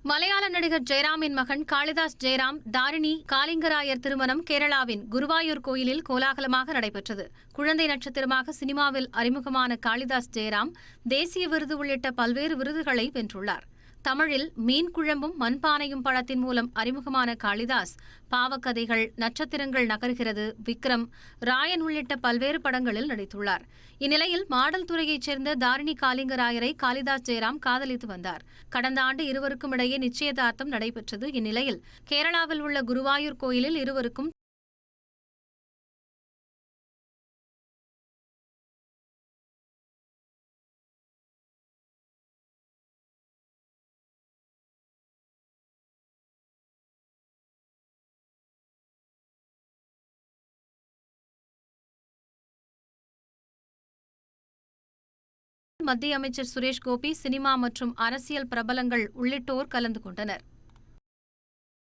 மலையாள நடிகர் ஜெயராமின் மகன் காளிதாஸ் ஜெயராம் தாரிணி காலிங்கராயர் திருமணம் கேரளாவின் குருவாயூர் கோயிலில் கோலாகலமாக நடைபெற்றது. குழந்தை நட்சத்திரமாக சினிமாவில் அறிமுகமான காளிதாஸ் ஜெயராம் தேசிய விருது உள்ளிட்ட பல்வேறு விருதுகளை வென்றுள்ளார். தமிழில் மீன் குழம்பும் மண்பானையும் படத்தின் மூலம் அறிமுகமான காளிதாஸ் பாவக்கதைகள், நட்சத்திரங்கள் நகர்கிறது, விக்ரம், ராயன் உள்ளிட்ட பல்வேறு படங்களில் நடித்துள்ளார். இந்நிலையில் மாடல் துறையைச் சேர்ந்த தாரிணி காலிங்கராயரை காளிதாஸ் ஜெயராம் காதலித்து வந்தார். கடந்த ஆண்டு இருவருக்கும் இடையே நிச்சயதார்த்தம் நடைபெற்றது. இந்நிலையில் கேரளாவில் உள்ள குருவாயூர் கோயிலில் இருவருக்கும் மத்திய அமைச்சர் சுரேஷ் கோபி, சினிமா மற்றும் அரசியல் பிரபலங்கள் உள்ளிட்டோர் கலந்து கொண்டனர்.